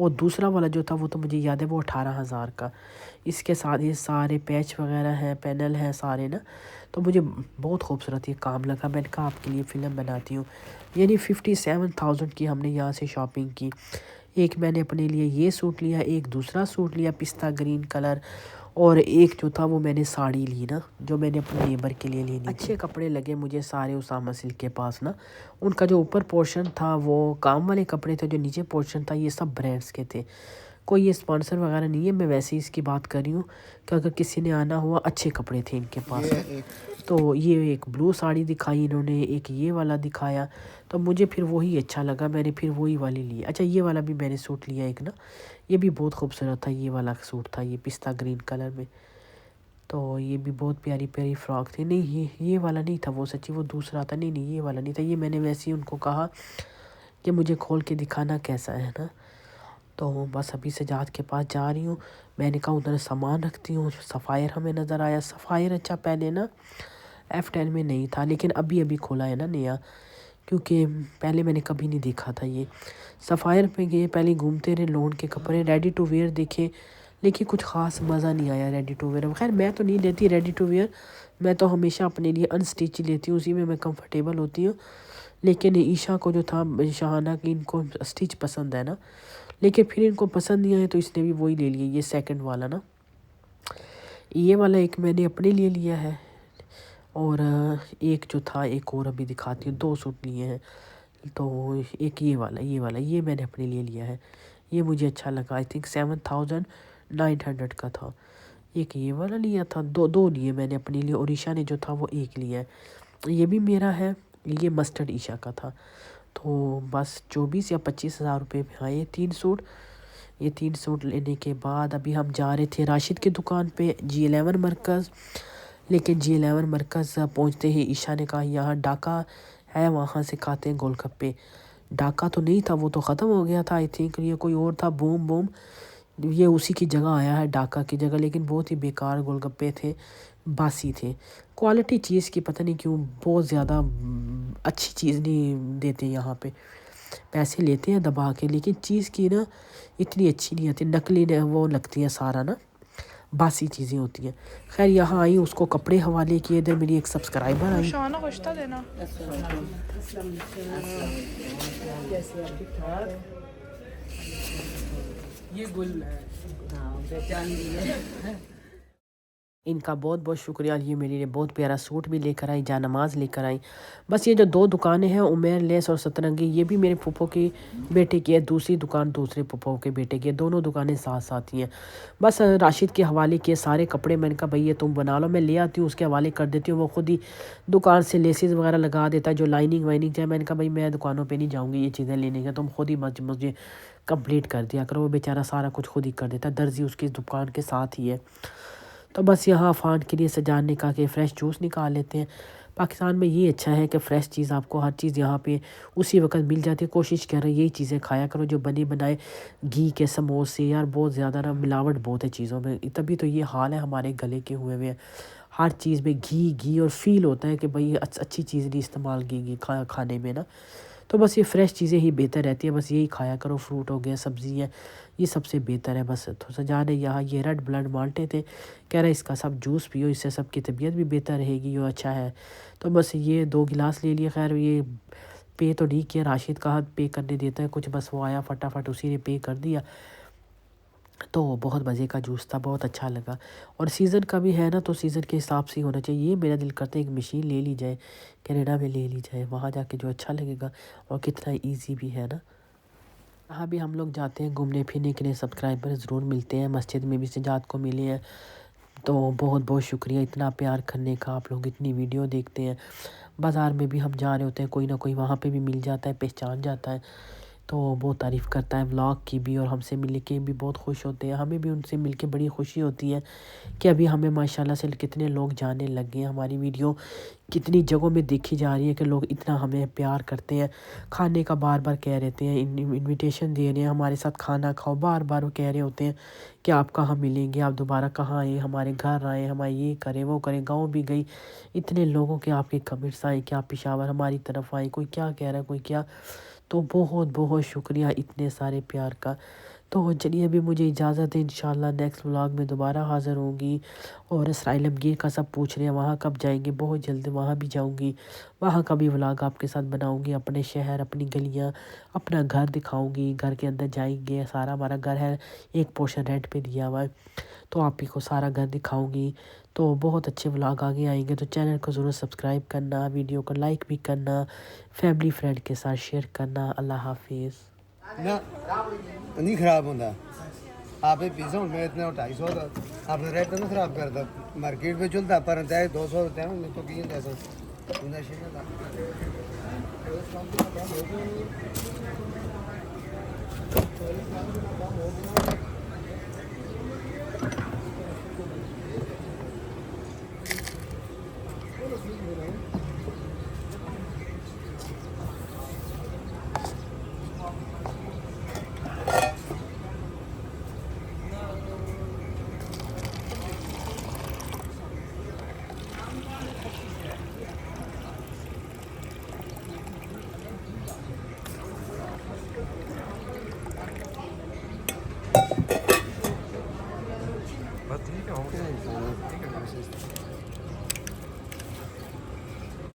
اور دوسرا والا جو تھا وہ تو مجھے یاد ہے وہ 18,000 کا. اس کے ساتھ یہ سارے پیچ وغیرہ ہیں، پینل ہیں سارے نا، تو مجھے بہت خوبصورت یہ کام لگا. میں نے کہا آپ کے لیے فلم بناتی ہوں. یعنی 57,000 کی ہم نے یہاں سے شاپنگ کی. ایک میں نے اپنے لیے یہ سوٹ لیا، ایک دوسرا سوٹ لیا پستہ گرین کلر، اور ایک جو تھا وہ میں نے ساڑی لی نا، جو میں نے اپنے نیبر کے لیے لینی. اچھے کپڑے لگے مجھے سارے اسامہ سلک کے پاس نا. ان کا جو اوپر پورشن تھا وہ کام والے کپڑے تھے، جو نیچے پورشن تھا یہ سب برانڈس کے تھے. کوئی یہ اسپانسر وغیرہ نہیں ہے، میں ویسے ہی اس کی بات کر رہی ہوں کہ اگر کسی نے آنا ہوا اچھے کپڑے تھے ان کے پاس. تو یہ ایک بلو ساڑی دکھائی انہوں نے، ایک یہ والا دکھایا، تو مجھے پھر وہی اچھا لگا، میں نے پھر وہی والی لی. اچھا یہ والا بھی میں نے سوٹ لیا ایک نا، یہ بھی بہت خوبصورت تھا. یہ والا سوٹ تھا یہ پستہ گرین کلر میں، تو یہ بھی بہت پیاری پیاری فراک تھی. نہیں یہ والا نہیں تھا وہ، سچی وہ دوسرا تھا. نہیں یہ والا نہیں تھا. یہ میں نے ویسے ہی ان کو کہا کہ مجھے کھول کے دکھانا کیسا ہے نا. تو بس ابھی سجاد کے پاس جا رہی ہوں. میں نے کہا ادھر سامان رکھتی ہوں. سفائر ہمیں نظر آیا. سفائر اچھا پہلے نا F10 میں نہیں تھا، لیکن ابھی کھولا ہے نا نیا، کیونکہ پہلے میں نے کبھی نہیں دیکھا تھا. یہ سفائر پہ گئے، پہلے گھومتے رہے، لون کے کپڑے ریڈی ٹو ویئر دیکھے، لیکن کچھ خاص مزہ نہیں آیا ریڈی ٹو ویئر. خیر میں تو نہیں لیتی ریڈی ٹو ویئر، میں تو ہمیشہ اپنے لیے ان سٹچ لیتی ہوں، اسی میں کمفرٹیبل ہوتی ہوں. لیکن عیشا کو جو تھا، شہانہ کی، ان کو سٹچ پسند ہے نا، لیکن پھر ان کو پسند نہیں آئے تو اس نے بھی وہی لے لیے، یہ سیکنڈ والا نا. یہ والا ایک میں نے اپنے لیے لیا ہے، اور ایک جو تھا ایک اور ابھی دکھاتی ہوں. 2 سوٹ لیے ہیں. تو ایک یہ والا یہ میں نے اپنے لیے لیا ہے. یہ مجھے اچھا لگا. آئی تھنک 7,900 کا تھا. ایک یہ والا لیا تھا. دو لیے میں نے اپنے لیے، اور عیشا نے جو تھا وہ ایک لیا ہے. یہ بھی میرا ہے. یہ مسٹرڈ عیشا کا تھا. تو بس 24 یا 25,000 روپے میں آئے 3 سوٹ. یہ 3 سوٹ لینے کے بعد ابھی ہم جا رہے تھے راشد کی دکان پہ، G11 مرکز. لیکن G11 مرکز پہنچتے ہی عیشا نے کہا یہاں ڈاکا ہے، وہاں سے کھاتے ہیں گول گپے. ڈاکا تو نہیں تھا، وہ تو ختم ہو گیا تھا. آئی تھنک یہ کوئی اور تھا، بوم. یہ اسی کی جگہ آیا ہے، ڈاکا کی جگہ. لیکن بہت ہی بیکار گول گپے تھے، باسی تھے. کوالٹی چیز کی پتہ نہیں کیوں بہت زیادہ اچھی چیز نہیں دیتے یہاں پہ. پیسے لیتے ہیں دبا کے، لیکن چیز کی نا اتنی اچھی نہیں آتی، نقلی وہ لگتی ہے سارا نا، باسی چیزیں ہوتی ہیں. خیر یہاں آئی، اس کو کپڑے حوالے کیے. ادھر میری ایک سبسکرائبر آئی. شانہ خوشتا دینا. یہ گل ہے، ان کا بہت بہت شکریہ. یہ میرے لیے بہت پیارا سوٹ بھی لے کر آئی، جا نماز لے کر آئی. بس یہ جو 2 دکانیں ہیں، عمیر لیس اور سترنگی، یہ بھی میرے پھپھو کے بیٹے کی ہے. دوسری دکان دوسرے پھپھو کے بیٹے کی ہے. دونوں دکانیں ساتھ ساتھ ہی ہیں. بس راشد کے حوالے کیے سارے کپڑے. میں نے کہا بھئی یہ تم بنا لو، میں لے آتی ہوں، اس کے حوالے کر دیتی ہوں. وہ خود ہی دکان سے لیسز وغیرہ لگا دیتا ہے، جو لائننگ وائننگ چاہے. میں نے کہا بھئی میں دکانوں پہ نہیں جاؤں گی یہ چیزیں لینے کا، تم خود ہی مجھے کمپلیٹ کر دیا کرو. وہ بیچارہ سارا کچھ خود ہی کر دیتا ہے، درزی اس کی دکان کے ساتھ ہی ہے. تو بس یہاں عفان کے لیے سجاد نے کہا کہ فریش جوس نکال لیتے ہیں. پاکستان میں یہ اچھا ہے کہ فریش چیز آپ کو ہر چیز یہاں پہ اسی وقت مل جاتی ہے. کوشش کر رہے یہی چیزیں کھایا کرو جو بنے بنائے. گھی کے سموسے یار بہت زیادہ نا ملاوٹ بہت ہے چیزوں میں، تبھی تو یہ حال ہے ہمارے گلے کے ہوئے ہیں. ہر چیز میں گھی اور فیل ہوتا ہے کہ بھئی اچھی چیز نہیں استعمال کی گی کھانے میں نا. تو بس یہ فریش چیزیں ہی بہتر رہتی ہیں. بس یہی کھایا کرو، فروٹ ہو گیا، سبزی ہے، یہ سب سے بہتر ہے. بس تو سجاد نے یہاں یہ ریڈ بلڈ مالٹے تھے، کہہ رہے اس کا سب جوس پیو، اس سے سب کی طبیعت بھی بہتر رہے گی، یہ اچھا ہے. تو بس یہ 2 گلاس لے لیے. خیر یہ پے تو نہیں کیا، راشد کہا پے کرنے دیتا ہے کچھ، بس وہ آیا فٹافٹ اسی نے پے کر دیا. تو بہت مزے کا جوس تھا، بہت اچھا لگا. اور سیزن کا بھی ہے نا، تو سیزن کے حساب سے ہی ہونا چاہیے. یہ میرا دل کرتا ہے ایک مشین لے لی جائے، کینیڈا میں لے لی جائے، وہاں جا کے جو اچھا لگے گا، اور کتنا ایزی بھی ہے نا. یہاں بھی ہم لوگ جاتے ہیں گھومنے پھرنے کے لیے، سبسکرائبر ضرور ملتے ہیں. مسجد میں بھی سجاد کو ملے ہیں، تو بہت بہت شکریہ اتنا پیار کرنے کا. آپ لوگ اتنی ویڈیو دیکھتے ہیں. بازار میں بھی ہم جا رہے ہوتے ہیں، کوئی نہ کوئی وہاں پہ بھی مل جاتا ہے، پہچان جاتا ہے، تو بہت تعریف کرتا ہے ولاگ کی بھی، اور ہم سے مل کے بھی بہت خوش ہوتے ہیں. ہمیں بھی ان سے مل کے بڑی خوشی ہوتی ہے کہ ابھی ہمیں ماشاءاللہ سے کتنے لوگ جانے لگ گئے ہیں. ہماری ویڈیو کتنی جگہوں میں دیکھی جا رہی ہے کہ لوگ اتنا ہمیں پیار کرتے ہیں. کھانے کا بار بار کہہ رہتے ہیں، انویٹیشن دے رہے ہیں ہمارے ساتھ کھانا کھاؤ، بار بار وہ کہہ رہے ہوتے ہیں کہ آپ کہاں ملیں گے، آپ دوبارہ کہاں آئیں، ہمارے گھر آئیں، ہمارے یہ کریں وہ کریں. گاؤں بھی گئی، اتنے لوگوں کے آپ کے کمنٹس آئے کہ آپ پشاور ہماری طرف آئیں، کوئی کیا کہہ رہا ہے، کوئی کیا. تو بہت بہت شکریہ اتنے سارے پیار کا. تو چلیے ابھی مجھے اجازت ہے، انشاءاللہ نیکسٹ ولاگ میں دوبارہ حاضر ہوں گی۔ اور اسرائیل عالمگیر کا سب پوچھ رہے ہیں وہاں کب جائیں گے، بہت جلد وہاں بھی جاؤں گی، وہاں کا بھی ولاگ آپ کے ساتھ بناؤں گی، اپنے شہر، اپنی گلیاں، اپنا گھر دکھاؤں گی، گھر کے اندر جائیں گے، سارا ہمارا گھر ہے، ایک پورشن رینٹ پہ دیا ہوا ہے، تو آپ ہی کو سارا گھر دکھاؤں گی۔ تو بہت اچھے ولاگ آگے آئیں گے، تو چینل کو ضرور سبسکرائب کرنا، ویڈیو کو لائک بھی کرنا، فیملی فرینڈ کے ساتھ شیئر کرنا۔ اللہ حافظ۔ نہ نہیں خراب ہوتا آپ پیسہ ہوں میں اتنا 250 کا آپ نے ریٹ تو نہیں خراب کرتا مارکیٹ میں چلتا پر 200 ہوتا ہے تو کی بس ٹھیک ہے